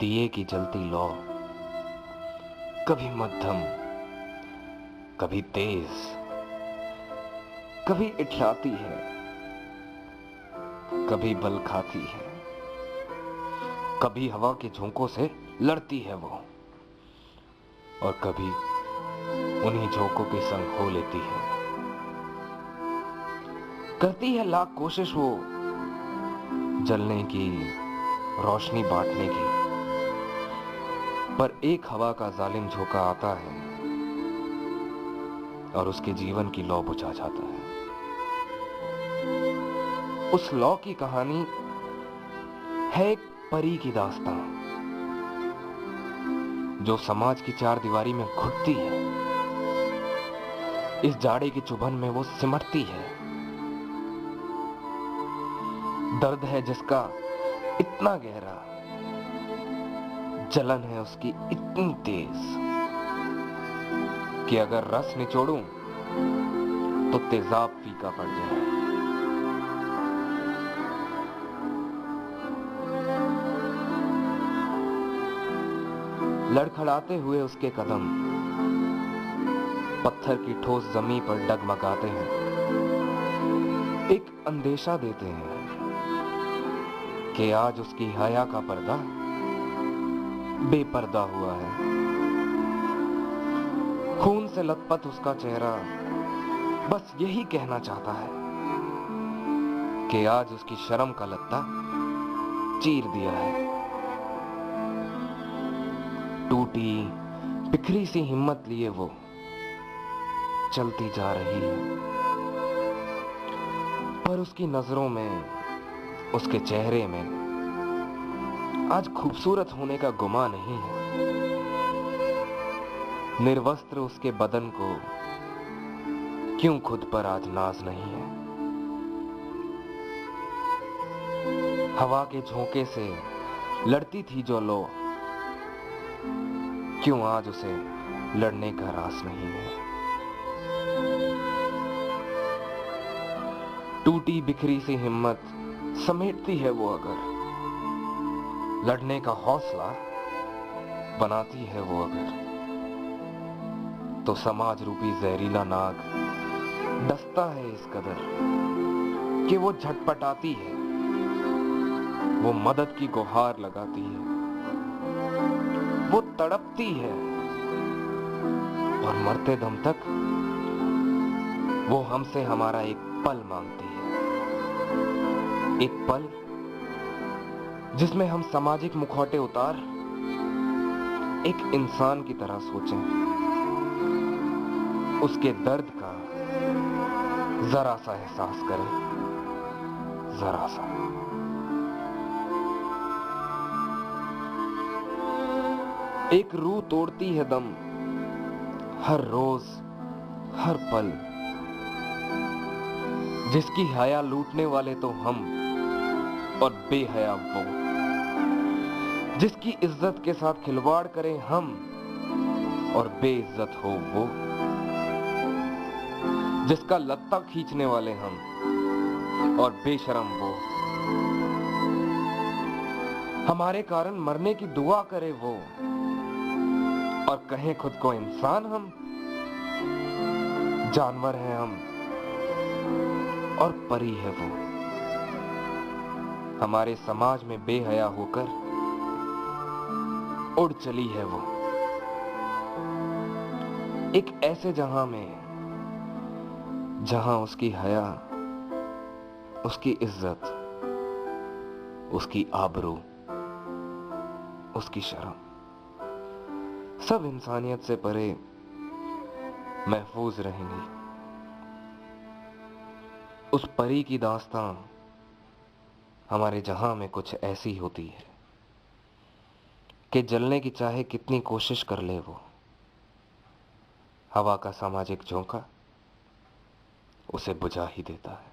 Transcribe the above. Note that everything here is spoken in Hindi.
दिए की जलती लौ, कभी मध्यम, कभी तेज, कभी इठलाती है, कभी बल खाती है, कभी हवा के झोंकों से लड़ती है वो, और कभी उन्हीं झोंकों के संग हो लेती है। करती है लाख कोशिश वो जलने की, रोशनी बांटने की, पर एक हवा का जालिम झोंका आता है और उसके जीवन की लौ बुझा जाता है। उस लौ की कहानी है एक परी की दास्तां, जो समाज की चार दीवारी में घुटती है। इस जाड़े की चुभन में वो सिमटती है। दर्द है जिसका इतना गहरा, जलन है उसकी इतनी तेज कि अगर रस निचोड़ूं तो तेजाब फीका पड़ जाए। लड़खड़ाते हुए उसके कदम पत्थर की ठोस जमीन पर डगमगाते हैं, एक अंदेशा देते हैं कि आज उसकी हया का पर्दा बेपर्दा हुआ है। खून से लथपथ उसका चेहरा बस यही कहना चाहता है कि आज उसकी शर्म का लत्ता चीर दिया है। टूटी बिखरी सी हिम्मत लिए वो चलती जा रही है, पर उसकी नजरों में, उसके चेहरे में आज खूबसूरत होने का गुमा नहीं है। निर्वस्त्र उसके बदन को क्यों खुद पर आज नाज नहीं है। हवा के झोंके से लड़ती थी जो लो, क्यों आज उसे लड़ने का रास नहीं है। टूटी बिखरी सी हिम्मत समेटती है वो अगर, लड़ने का हौसला बनाती है वो अगर, तो समाज रूपी जहरीला नाग डसता है इस कदर कि वो झटपटाती है, वो मदद की गुहार लगाती है, वो तड़पती है, और मरते दम तक वो हमसे हमारा एक पल मांगती है। एक पल जिसमें हम सामाजिक मुखौटे उतार एक इंसान की तरह सोचें, उसके दर्द का जरा सा एहसास करें, जरा सा। एक रूह तोड़ती है दम हर रोज हर पल, जिसकी हया लूटने वाले तो हम और बेहया वो, जिसकी इज्जत के साथ खिलवाड़ करें हम और बेइज्जत हो वो, जिसका लत्ता खींचने वाले हम और बेशरम वो, हमारे कारण मरने की दुआ करे वो और कहें खुद को इंसान हम। जानवर हैं हम और परी है वो, हमारे समाज में बेहया होकर उड़ चली है वो, एक ऐसे जहां में जहां उसकी हया, उसकी इज्जत, उसकी आबरू, उसकी शर्म सब इंसानियत से परे महफूज रहेंगी। उस परी की दास्तां हमारे जहां में कुछ ऐसी होती है कि जलने की चाहे कितनी कोशिश कर ले वो, हवा का सामाजिक झोंका उसे बुझा ही देता है।